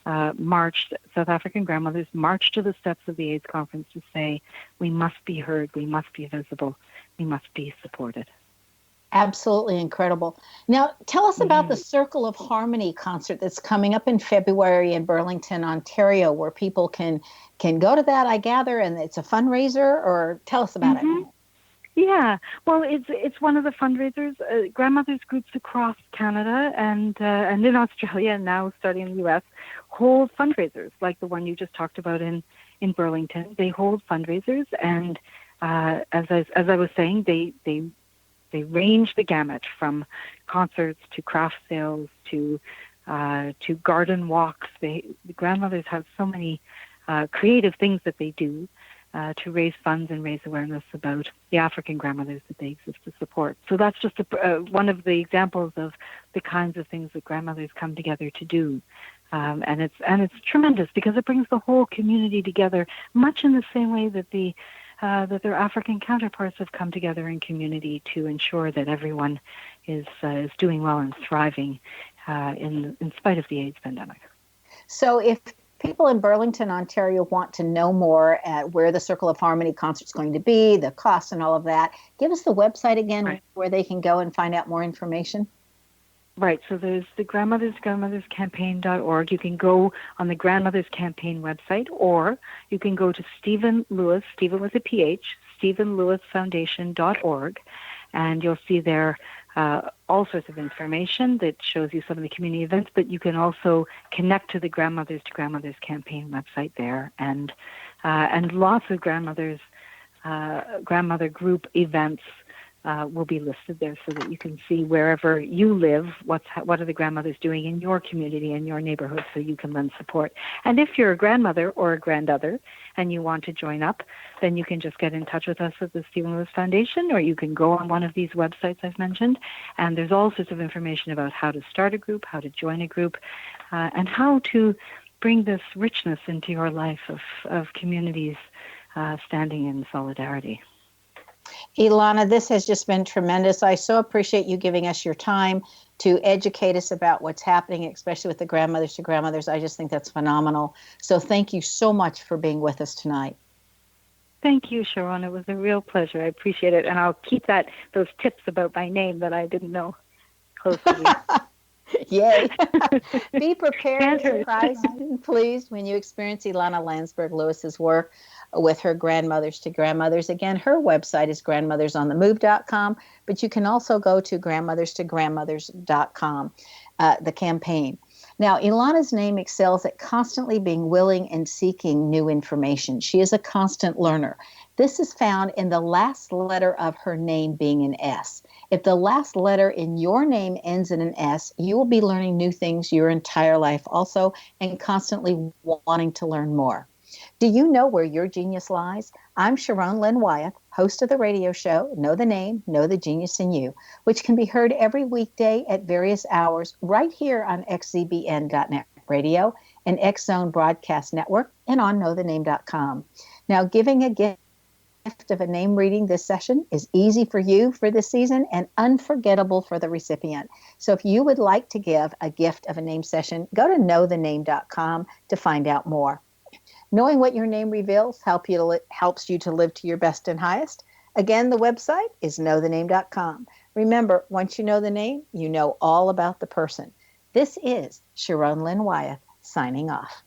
South African grandmothers marched to the steps of the AIDS conference to say, we must be heard, we must be visible, we must be supported. Absolutely incredible. Now, tell us about the Circle of Harmony concert that's coming up in February in Burlington, Ontario, where people can go to that, I gather, and it's a fundraiser, or tell us about it. Yeah, well, it's one of the fundraisers. Grandmothers groups across Canada and in Australia, and now starting in the U.S., hold fundraisers like the one you just talked about in Burlington. They hold fundraisers, and as I was saying, they range the gamut from concerts to craft sales to garden walks. The grandmothers have so many creative things that they do to raise funds and raise awareness about the African grandmothers that they exist to support. So that's just one of the examples of the kinds of things that grandmothers come together to do. And it's tremendous because it brings the whole community together, much in the same way that the that their African counterparts have come together in community to ensure that everyone is doing well and thriving in spite of the AIDS pandemic. So if people in Burlington, Ontario want to know more at where the Circle of Harmony concert's going to be, the costs and all of that, give us the website again where they can go and find out more information. Right, so there's the grandmotherscampaign.org. You can go on the Grandmothers Campaign website, or you can go to Stephen Lewis, Stephen with a PH, StephenLewisFoundation.org, and you'll see there all sorts of information that shows you some of the community events, but you can also connect to the Grandmothers Campaign website there, and lots of grandmother group events will be listed there so that you can see wherever you live, what are the grandmothers doing in your community, in your neighborhood, so you can lend support. And if you're a grandmother or a grandother and you want to join up, then you can just get in touch with us at the Stephen Lewis Foundation, or you can go on one of these websites I've mentioned, and there's all sorts of information about how to start a group, how to join a group, and how to bring this richness into your life of communities standing in solidarity. Ilana, this has just been tremendous. I so appreciate you giving us your time to educate us about what's happening, especially with the Grandmothers to Grandmothers. I just think that's phenomenal. So thank you so much for being with us tonight. Thank you, Sharon. It was a real pleasure. I appreciate it. And I'll keep those tips about my name that I didn't know close to me. Yay. Be prepared, surprised, and pleased when you experience Ilana Landsberg-Lewis's work with her Grandmothers to Grandmothers. Again, her website is grandmothersonthemove.com, but you can also go to grandmotherstograndmothers.com, the campaign. Now, Ilana's name excels at constantly being willing and seeking new information. She is a constant learner. This is found in the last letter of her name being an S. If the last letter in your name ends in an S, you will be learning new things your entire life also, and constantly wanting to learn more. Do you know where your genius lies? I'm Sharon Lynn Wyeth, host of the radio show, Know the Name, Know the Genius in You, which can be heard every weekday at various hours right here on xzbn.net radio and X Zone Broadcast Network and on knowthename.com. Now, giving a gift of a name reading this session is easy for you for this season and unforgettable for the recipient. So if you would like to give a gift of a name session, go to knowthename.com to find out more. Knowing what your name reveals helps you to live to your best and highest. Again, the website is knowthename.com. Remember, once you know the name, you know all about the person. This is Sharon Lynn Wyeth signing off.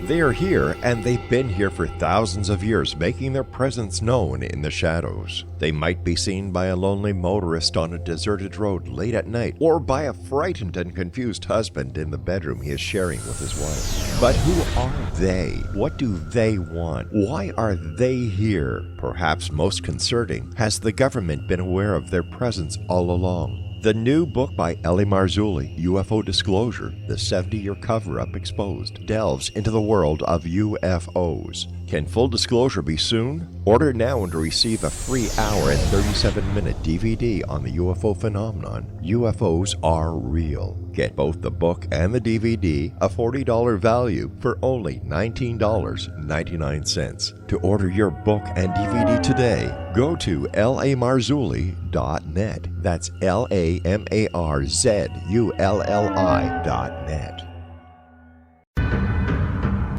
They are here, and they've been here for thousands of years, making their presence known in the shadows. They might be seen by a lonely motorist on a deserted road late at night, or by a frightened and confused husband in the bedroom he is sharing with his wife. But who are they? What do they want? Why are they here? Perhaps most concerning, has the government been aware of their presence all along? The new book by Ellie Marzulli, UFO Disclosure, the 70-year cover-up exposed, delves into the world of UFOs. Can full disclosure be soon? Order now and receive a free hour and 37-minute DVD on the UFO phenomenon. UFOs are real. Get both the book and the DVD, a $40 value, for only $19.99. To order your book and DVD today, go to lamarzulli.net. That's LAMARZULLI.net.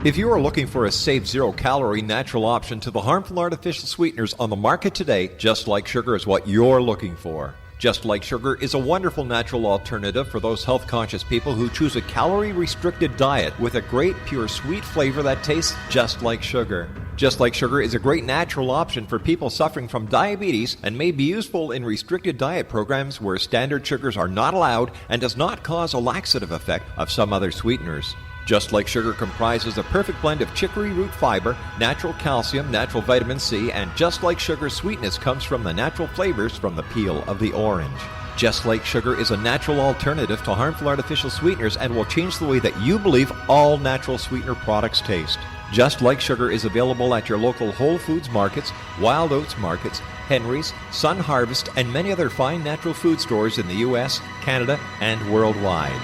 If you are looking for a safe, zero-calorie natural option to the harmful artificial sweeteners on the market today, Just Like Sugar is what you're looking for. Just Like Sugar is a wonderful natural alternative for those health-conscious people who choose a calorie-restricted diet with a great, pure, sweet flavor that tastes just like sugar. Just Like Sugar is a great natural option for people suffering from diabetes and may be useful in restricted diet programs where standard sugars are not allowed and does not cause a laxative effect of some other sweeteners. Just Like Sugar comprises a perfect blend of chicory root fiber, natural calcium, natural vitamin C, and Just Like Sugar's sweetness comes from the natural flavors from the peel of the orange. Just Like Sugar is a natural alternative to harmful artificial sweeteners and will change the way that you believe all natural sweetener products taste. Just Like Sugar is available at your local Whole Foods markets, Wild Oats markets, Henry's, Sun Harvest, and many other fine natural food stores in the U.S., Canada, and worldwide.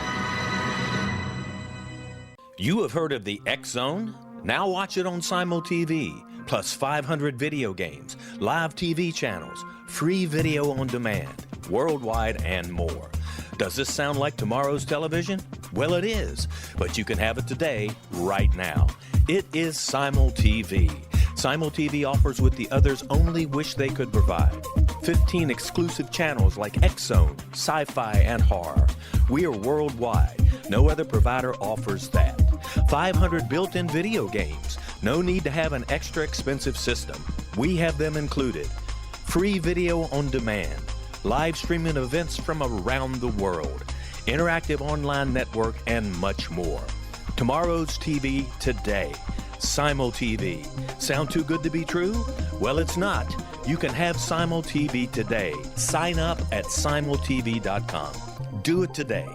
You have heard of the X Zone? Now watch it on Simul TV, plus 500 video games, live TV channels, free video on demand, worldwide, and more. Does this sound like tomorrow's television? Well, it is, but you can have it today, right now. It is Simul TV. Simul TV offers what the others only wish they could provide. 15 exclusive channels like X Zone, sci-fi, and horror. We are worldwide. No other provider offers that. 500 built-in video games. No need to have an extra expensive system. We have them included. Free video on demand. Live streaming events from around the world. Interactive online network, and much more. Tomorrow's TV today. Simul TV. Sound too good to be true? Well, it's not. You can have Simul TV today. Sign up at simultv.com. Do it today.